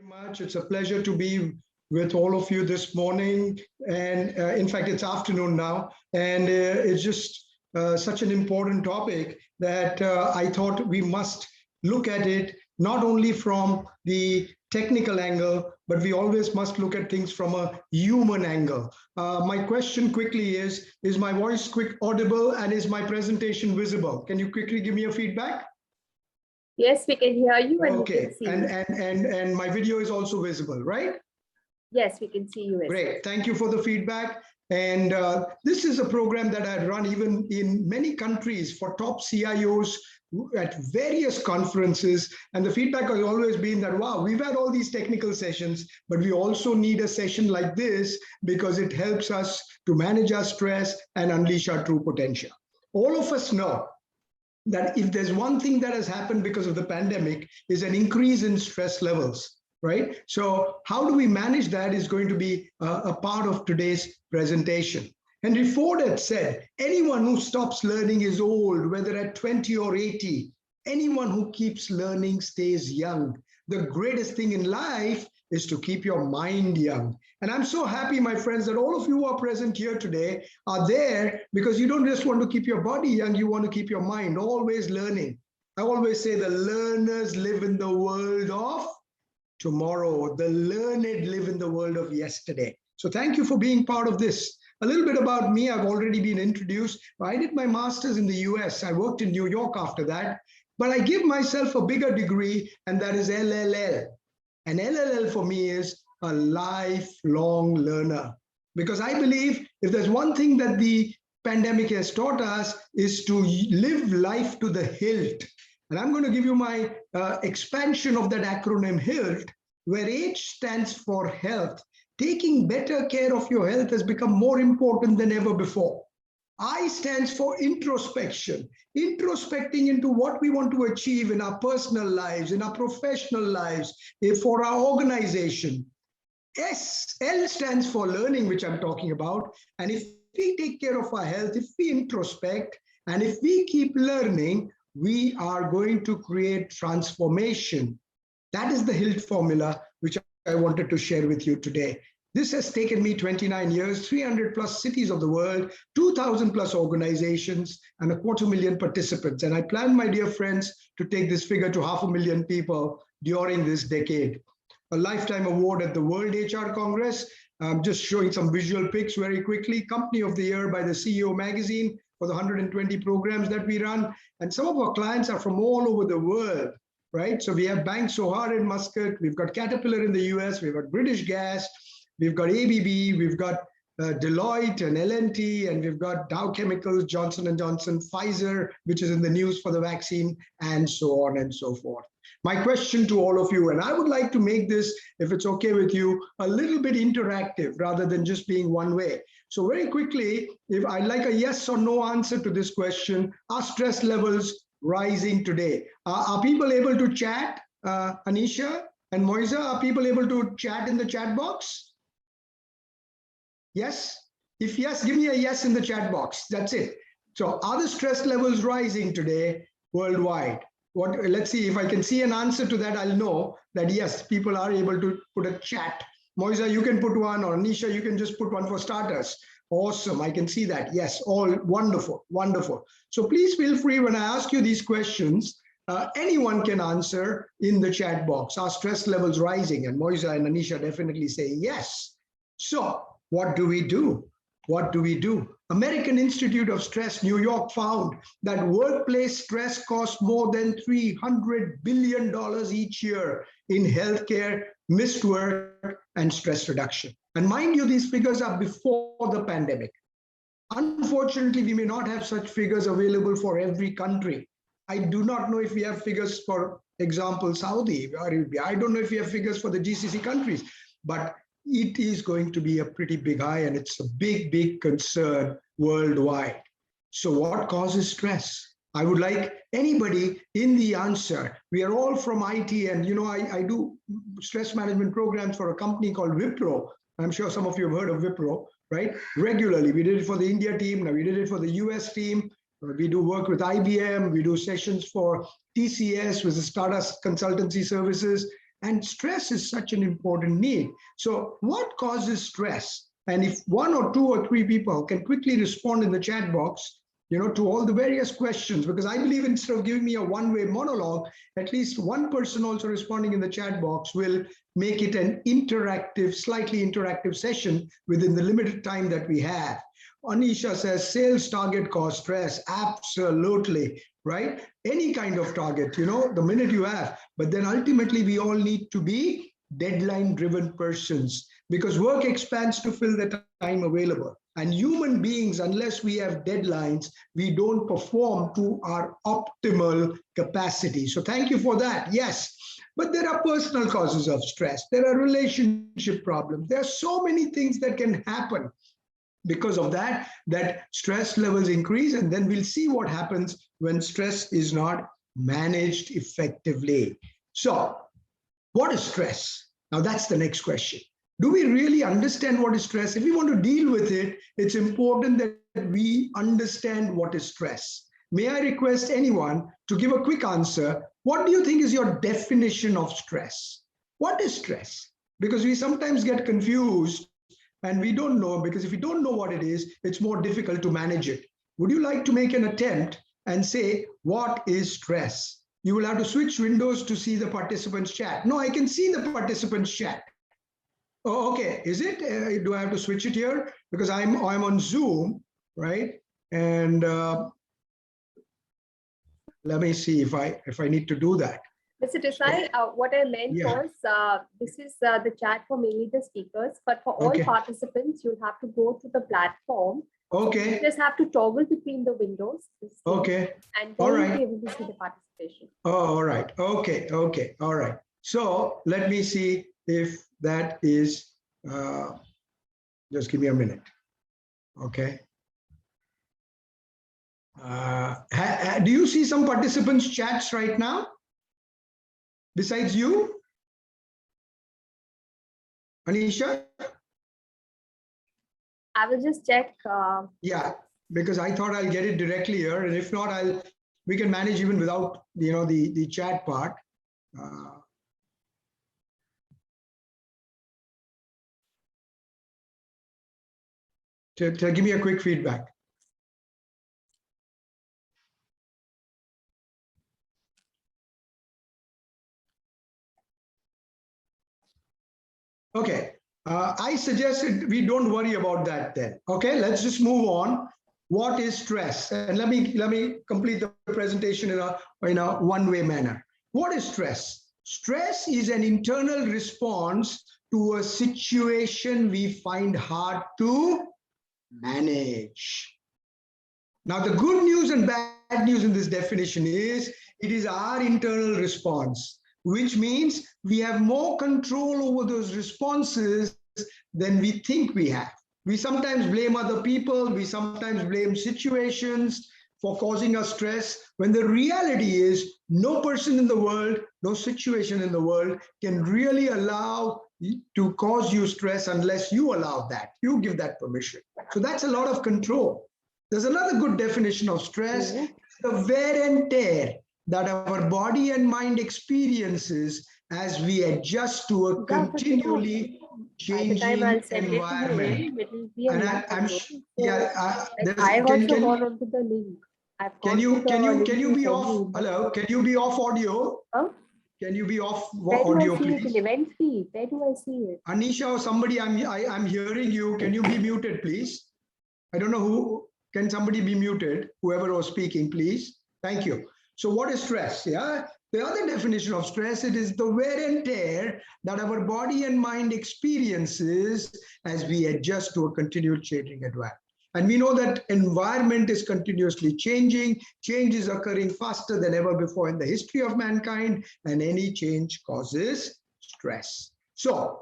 Much. It's a pleasure to be with all of you this morning. And in fact, it's afternoon now. And it's just such an important topic that I thought we must look at it not only from the technical angle, but we always must look at things from a human angle. My question quickly is my voice audible and is my presentation visible? Can you quickly give me a feedback? Yes, we can hear you and okay. we can see you. And my video is also visible, right? Yes, we can see you. Great. Thank you for the feedback. And this is a program that I run even in many countries for top CIOs at various conferences. And the feedback has always been that, wow, we've had all these technical sessions, but we also need a session like this because it helps us to manage our stress and unleash our true potential. All of us know that if there's one thing that has happened because of the pandemic is an increase in stress levels, right? So how do we manage that is going to be a part of today's presentation. Henry Ford had said, anyone who stops learning is old, whether at 20 or 80. Anyone who keeps learning stays young. The greatest thing in life is to keep your mind young. And I'm so happy, my friends, that all of you who are present here today are there because you don't just want to keep your body young, you want to keep your mind always learning. I always say the learners live in the world of tomorrow. The learned live in the world of yesterday. So thank you for being part of this. A little bit about me, I've already been introduced. I did my master's in the US. I worked in New York after that, but I give myself a bigger degree, and that is LLL. And LLL for me is a lifelong learner, because I believe if there's one thing that the pandemic has taught us is to live life to the hilt. And I'm going to give you my expansion of that acronym HILT, where H stands for health. Taking better care of your health has become more important than ever before. I stands for introspection, introspecting into what we want to achieve in our personal lives, in our professional lives, for our organization. L stands for learning, which I'm talking about. And if we take care of our health, if we introspect, and if we keep learning, we are going to create transformation. That is the HILT formula, which I wanted to share with you today. This has taken me 29 years, 300 plus cities of the world, 2,000 plus organizations, and 250,000 participants. And I plan, my dear friends, to take this figure to 500,000 people during this decade. A lifetime award at the World HR Congress. I'm just showing some visual pics very quickly. Company of the Year by the CEO magazine for the 120 programs that we run. And some of our clients are from all over the world, right? So we have Bank Sohar in Muscat, we've got Caterpillar in the US, we've got British Gas, we've got ABB, we've got Deloitte and L&T, and we've got Dow Chemicals, Johnson & Johnson, Pfizer, which is in the news for the vaccine, and so on and so forth. My question to all of you, and I would like to make this, if it's okay with you, a little bit interactive rather than just being one way. So very quickly, if I'd like a yes or no answer to this question, are stress levels rising today? Are people able to chat? Anisha and Moisa, are people able to chat in the chat box? Yes? If yes, give me a yes in the chat box. That's it. So are the stress levels rising today worldwide? Let's see if I can see an answer to that. I'll know that yes, people are able to put a chat. Moisa, you can put one, or Anisha, you can just put one for starters. Awesome, I can see that. Yes, all wonderful, wonderful. So please feel free when I ask you these questions, anyone can answer in the chat box. Are stress levels rising? And Moisa and Anisha definitely say yes. So what do we do? What do we do? American Institute of Stress, New York found that workplace stress costs more than $300 billion each year in healthcare, missed work, and stress reduction. And mind you, these figures are before the pandemic. Unfortunately, we may not have such figures available for every country. I do not know if we have figures, for example, Saudi Arabia. I don't know if we have figures for the GCC countries, but it is going to be a pretty big eye, and it's a big, big concern worldwide. So what causes stress? I would like anybody in the answer. We are all from IT, and you know, I do stress management programs for a company called Wipro. I'm sure some of you have heard of Wipro, right? Regularly. We did it for the India team. Now we did it for the US team. We do work with IBM. We do sessions for TCS, which is Stardust Consultancy Services. And stress is such an important need. So what causes stress? And if 1 or 2 or 3 people can quickly respond in the chat box, to all the various questions, because I believe instead of giving me a one-way monologue, at least one person also responding in the chat box will make it an interactive, slightly interactive session within the limited time that we have. Anisha says, sales target cause stress. Absolutely, right? Any kind of target, the minute you have. But then ultimately, we all need to be deadline-driven persons because work expands to fill the time available. And human beings, unless we have deadlines, we don't perform to our optimal capacity. So thank you for that. Yes, but there are personal causes of stress. There are relationship problems. There are so many things that can happen because of that stress levels increase. And then we'll see what happens when stress is not managed effectively. So what is stress? Now that's the next question. Do we really understand what is stress? If we want to deal with it, it's important that we understand what is stress. May I request anyone to give a quick answer? What do you think is your definition of stress? What is stress? Because we sometimes get confused and we don't know, because if we don't know what it is, it's more difficult to manage it. Would you like to make an attempt and say, what is stress? You will have to switch windows to see the participants chat. No, I can see the participants chat. Oh, okay. Is it? Do I have to switch it here? Because I'm on Zoom, right? And let me see if I need to do that. Mr. Desai, what I meant was this is the chat for mainly the speakers, but for all participants, you'll have to go to the platform. Okay. You just have to toggle between the windows. Okay. And then you'll be able to see the participation. Oh, all right. Okay. Okay. All right. So let me see if that is, just give me a minute. Okay. Do you see some participants' chats right now? Besides you? Anisha? I will just check. Yeah, because I thought I'll get it directly here. And if not, we can manage even without, the chat part. To give me a quick feedback. Okay, I suggested we don't worry about that then. Okay, let's just move on. What is stress? And let me complete the presentation in a one-way manner. What is stress? Stress is an internal response to a situation we find hard to manage. Now, the good news and bad news in this definition is it is our internal response, which means we have more control over those responses than we think we have. We sometimes blame other people, we sometimes blame situations for causing us stress, when the reality is no person in the world, no situation in the world can really allow to cause you stress unless you allow that, you give that permission. So that's a lot of control. There's another good definition of stress, the wear and tear that our body and mind experiences as we adjust to a continually changing environment. And I'm can you be off? Hello, can you be off audio? Huh? Can you be off audio, please? Event feed. Where do I see it? Anisha or somebody, I'm hearing you. Can you be muted, please? I don't know who. Can somebody be muted? Whoever was speaking, please. Thank you. So what is stress? Yeah. The other definition of stress, it is the wear and tear that our body and mind experiences as we adjust to a continual changing environment. And we know that environment is continuously changing. Change is occurring faster than ever before in the history of mankind, and any change causes stress. So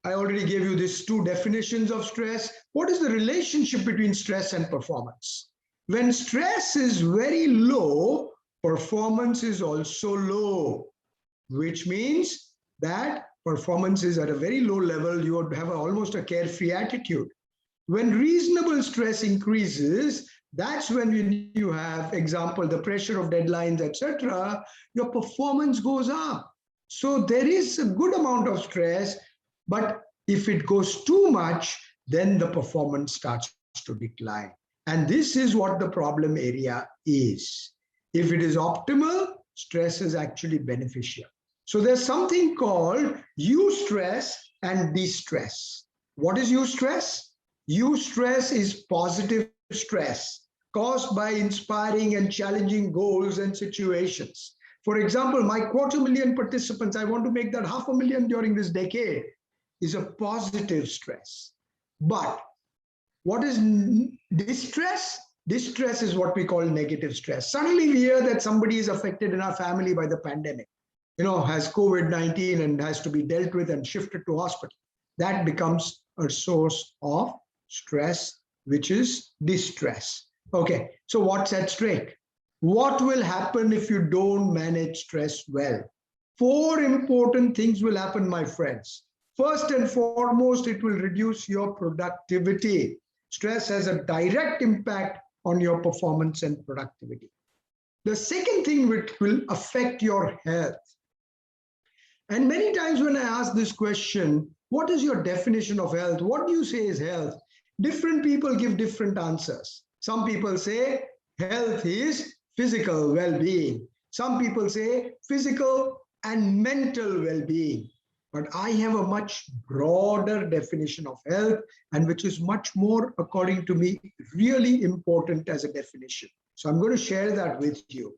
I already gave you these two definitions of stress. What is the relationship between stress and performance? When stress is very low, performance is also low, which means that performance is at a very low level. You would have almost a carefree attitude. When reasonable stress increases, that's when you have, example, the pressure of deadlines, etc., your performance goes up. So there is a good amount of stress, but if it goes too much, then the performance starts to decline. And this is what the problem area is. If it is optimal, stress is actually beneficial. So there's something called eustress and de-stress. What is eustress? Eustress is positive stress caused by inspiring and challenging goals and situations. For example, my 250,000 participants, I want to make that 500,000 during this decade, is a positive stress. But what is distress? Distress is what we call negative stress. Suddenly we hear that somebody is affected in our family by the pandemic, has COVID-19 and has to be dealt with and shifted to hospital. That becomes a source of stress, which is distress. Okay, so what's at stake? What will happen if you don't manage stress well? 4 important things will happen, my friends. First and foremost, it will reduce your productivity. Stress has a direct impact on your performance and productivity. The second thing which will affect your health. And many times when I ask this question, what is your definition of health? What do you say is health? Different people give different answers. Some people say health is physical well-being. Some people say physical and mental well-being. But I have a much broader definition of health, and which is much more, according to me, really important as a definition. So I'm going to share that with you.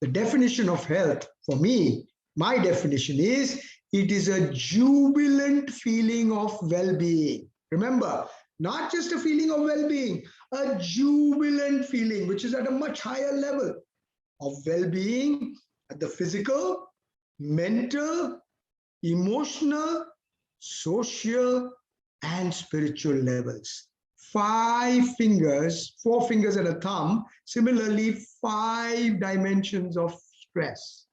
The definition of health, for me, my definition is, it is a jubilant feeling of well-being. Remember, not just a feeling of well-being, a jubilant feeling, which is at a much higher level of well-being at the physical, mental, emotional, social, and spiritual levels. 5 fingers, 4 fingers and a thumb, similarly 5 dimensions of stress,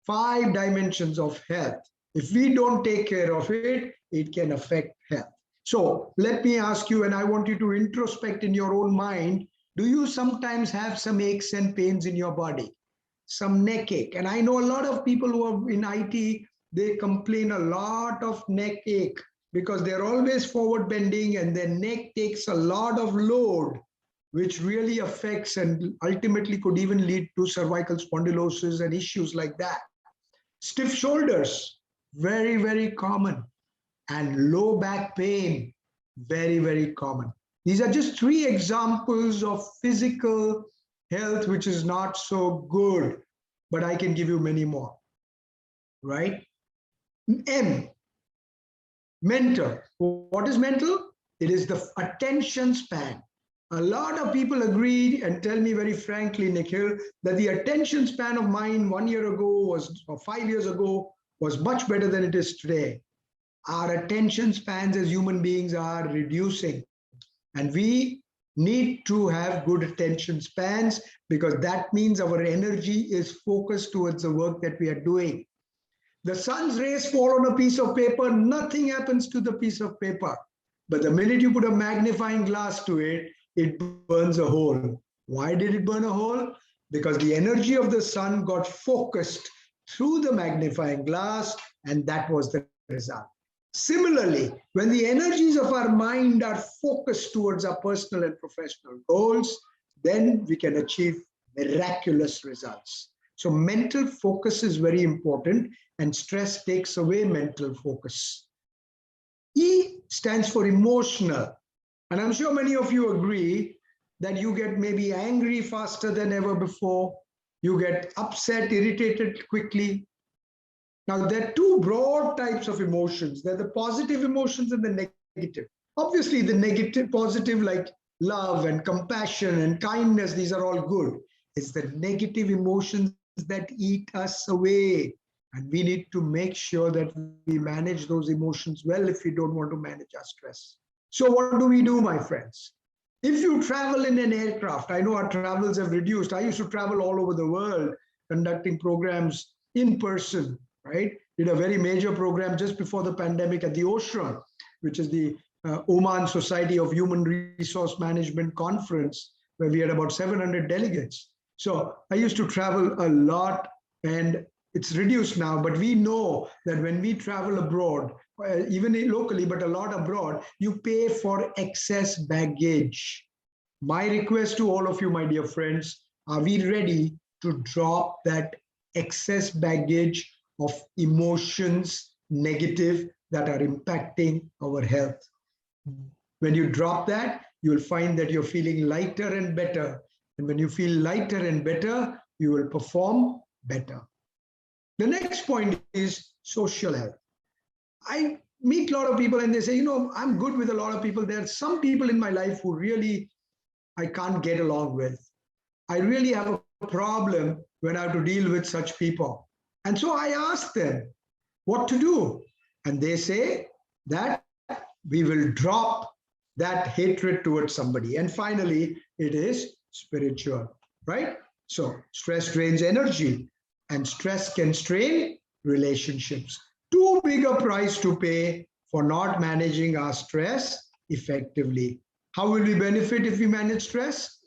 5 dimensions of health. If we don't take care of it, it can affect health. So let me ask you, and I want you to introspect in your own mind, do you sometimes have some aches and pains in your body? Some neck ache? And I know a lot of people who are in IT, they complain a lot of neck ache because they're always forward bending and their neck takes a lot of load, which really affects and ultimately could even lead to cervical spondylosis and issues like that. Stiff shoulders, very, very common. And low back pain, very, very common. These are just 3 examples of physical health, which is not so good, but I can give you many more, right? M, mental. What is mental? It is the attention span. A lot of people agree and tell me very frankly, Nikhil, that the attention span of mine 1 year ago or 5 years ago was much better than it is today. Our attention spans as human beings are reducing, and we need to have good attention spans because that means our energy is focused towards the work that we are doing. The sun's rays fall on a piece of paper, nothing happens to the piece of paper. But the minute you put a magnifying glass to it, it burns a hole. Why did it burn a hole? Because the energy of the sun got focused through the magnifying glass, and that was the result. Similarly, when the energies of our mind are focused towards our personal and professional goals, then we can achieve miraculous results. So mental focus is very important, and stress takes away mental focus. E stands for emotional. And I'm sure many of you agree that you get maybe angry faster than ever before. You get upset, irritated quickly. Now, there are 2 broad types of emotions. There are the positive emotions and the negative. Obviously, the negative, positive like love and compassion and kindness, these are all good. It's the negative emotions that eat us away. And we need to make sure that we manage those emotions well if we don't want to manage our stress. So what do we do, my friends? If you travel in an aircraft, I know our travels have reduced. I used to travel all over the world, conducting programs in person, right? Did a very major program just before the pandemic at the Oshram, which is the Oman Society of Human Resource Management Conference, where we had about 700 delegates. So I used to travel a lot, and it's reduced now, but we know that when we travel abroad, even locally, but a lot abroad, you pay for excess baggage. My request to all of you, my dear friends, are we ready to drop that excess baggage of emotions, negative, that are impacting our health? When you drop that, you will find that you're feeling lighter and better. And when you feel lighter and better, you will perform better. The next point is social health. I meet a lot of people and they say, you know, I'm good with a lot of people. There are some people in my life who really I can't get along with. I really have a problem when I have to deal with such people. And so I ask them what to do. And they say that we will drop that hatred towards somebody. And finally, it is spiritual, right? So stress drains energy and stress can strain relationships. Too big a price to pay for not managing our stress effectively. How will we benefit if we manage stress?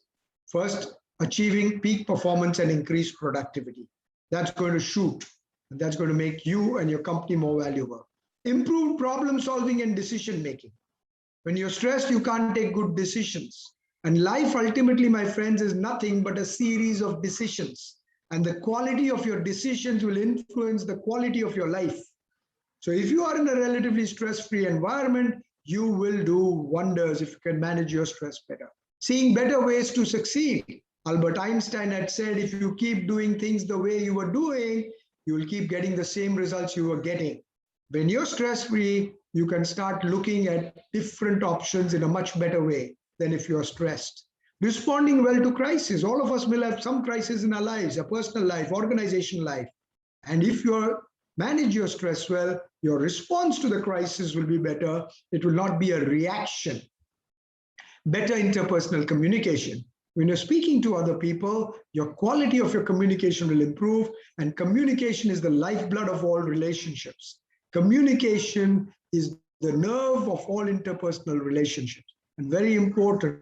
First, achieving peak performance and increased productivity. That's going to shoot. And that's going to make you and your company more valuable. Improved problem solving and decision making. When you're stressed, you can't take good decisions. And life ultimately, my friends, is nothing but a series of decisions. And the quality of your decisions will influence the quality of your life. So if you are in a relatively stress-free environment, you will do wonders if you can manage your stress better. Seeing better ways to succeed. Albert Einstein had said, if you keep doing things the way you were doing, you will keep getting the same results you were getting. When you're stress-free, you can start looking at different options in a much better way than if you're stressed. Responding well to crisis. All of us will have some crisis in our lives, a personal life, organizational life. And if you manage your stress well, your response to the crisis will be better. It will not be a reaction. Better interpersonal communication. When you're speaking to other people, your quality of your communication will improve, and communication is the lifeblood of all relationships. Communication is the nerve of all interpersonal relationships, and very important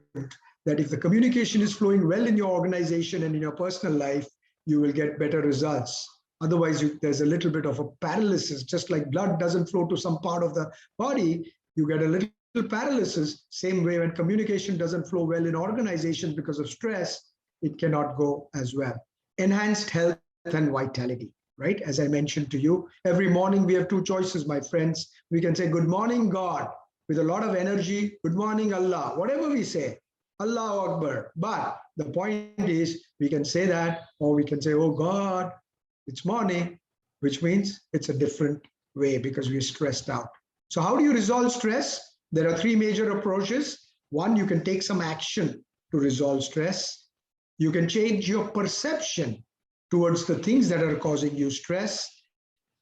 that if the communication is flowing well in your organization and in your personal life, you will get better results. Otherwise, there's a little bit of a paralysis. Just like blood doesn't flow to some part of the body, you get a little paralysis. Same way, when communication doesn't flow well in organizations because of stress, it cannot go as well. Enhanced health and vitality, right? As I mentioned to you, every morning we have two choices, my friends. We can say, good morning, God, with a lot of energy. Good morning, Allah. Whatever we say, Allahu Akbar. But the point is, we can say that, or we can say, oh God, it's morning, which means it's a different way because we're stressed out. So how do you resolve stress? There are three major approaches. One, you can take some action to resolve stress. You can change your perception towards the things that are causing you stress.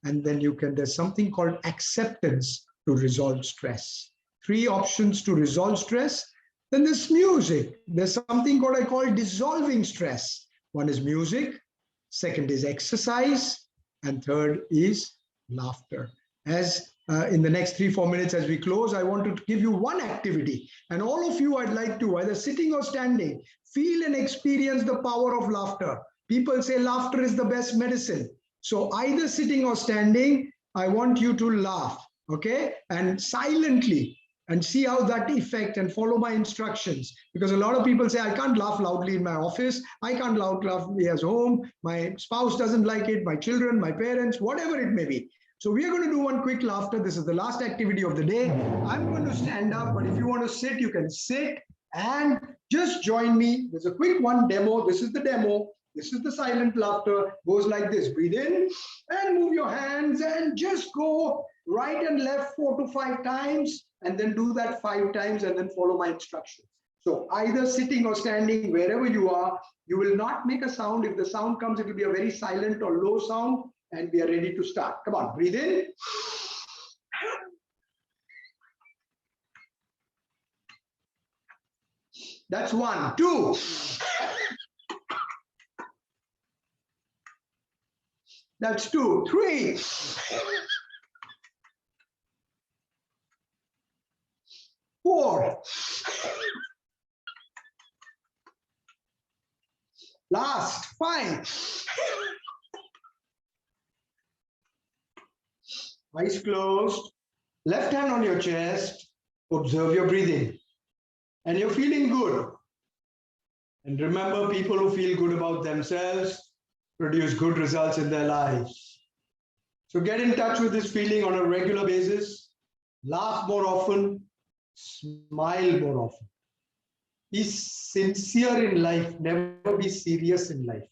And then there's something called acceptance to resolve stress. Three options to resolve stress. Then there's music. There's something I call dissolving stress. One is music. Second is exercise. And third is laughter. As in the next 3-4 minutes as we close, I want to give you one activity. And all of you, I'd like to, either sitting or standing, feel and experience the power of laughter. People say laughter is the best medicine. So either sitting or standing, I want you to laugh, okay? And silently, and see how that effect, and follow my instructions. Because a lot of people say, I can't laugh loudly in my office. I can't laugh loudly at home. My spouse doesn't like it, my children, my parents, whatever it may be. So we are going to do one quick laughter. This is the last activity of the day. I'm going to stand up, but if you want to sit, you can sit and just join me. There's a quick one demo. This is the demo. This is the silent laughter. Goes like this. Breathe in and move your hands and just go right and left 4 to 5 times, and then do that 5 times and then follow my instructions. So either sitting or standing, wherever you are, you will not make a sound. If the sound comes, it will be a very silent or low sound. And we are ready to start. Come on, breathe in. That's 1, 2. That's 2, 3. Four. Last, 5. Eyes closed, left hand on your chest, observe your breathing. And you're feeling good. And remember, people who feel good about themselves produce good results in their lives. So get in touch with this feeling on a regular basis. Laugh more often, smile more often. Be sincere in life, never be serious in life.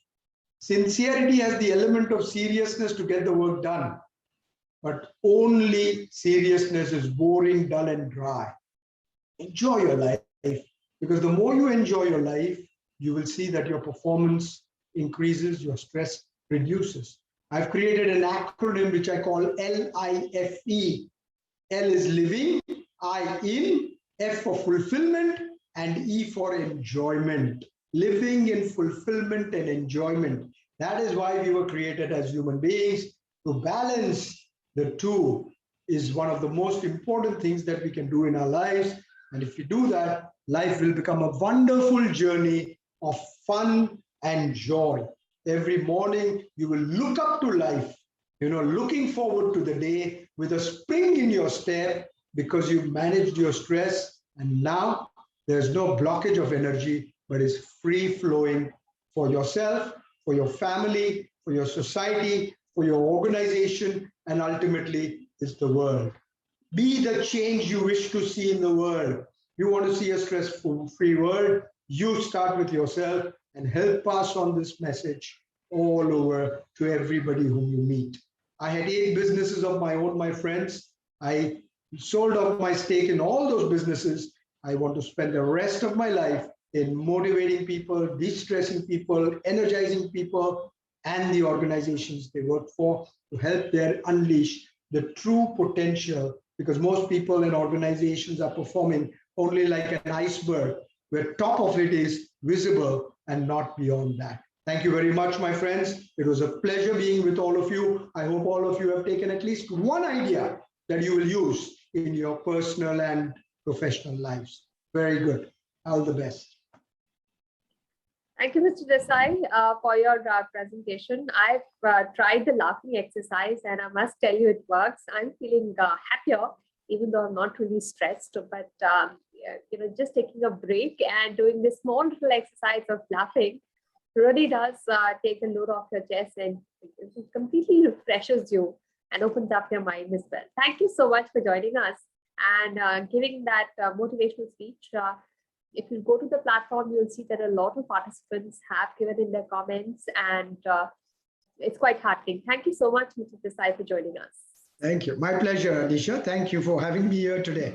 Sincerity has the element of seriousness to get the work done, but only seriousness is boring, dull, and dry. Enjoy your life, because the more you enjoy your life, you will see that your performance increases, your stress reduces. I've created an acronym which I call LIFE. L is living, I in, F for fulfillment, and E for enjoyment. Living in fulfillment and enjoyment. That is why we were created as human beings. To balance the two is one of the most important things that we can do in our lives. And if you do that, life will become a wonderful journey of fun and joy. Every morning, you will look up to life, looking forward to the day with a spring in your step because you've managed your stress. And now there's no blockage of energy, but it's free flowing for yourself, for your family, for your society, for your organization, and ultimately it's the world. Be the change you wish to see in the world. You want to see a stress-free world, you start with yourself and help pass on this message all over to everybody whom you meet. I had 8 businesses of my own, my friends. I sold off my stake in all those businesses. I want to spend the rest of my life in motivating people, de-stressing people, energizing people, and the organizations they work for to help them unleash the true potential, because most people and organizations are performing only like an iceberg, where top of it is visible and not beyond that. Thank you very much, my friends. It was a pleasure being with all of you. I hope all of you have taken at least one idea that you will use in your personal and professional lives. Very good. All the best. Thank you, Mr. Desai, for your presentation. I've tried the laughing exercise and I must tell you it works. I'm feeling happier, even though I'm not really stressed, but just taking a break and doing this small little exercise of laughing really does take the load off your chest, and it completely refreshes you and opens up your mind as well. Thank you so much for joining us and giving that motivational speech. If you go to the platform, you'll see that a lot of participants have given in their comments, and it's quite heartening. Thank you so much, Mr. Desai, for joining us. Thank you. My pleasure, Anisha. Thank you for having me here today.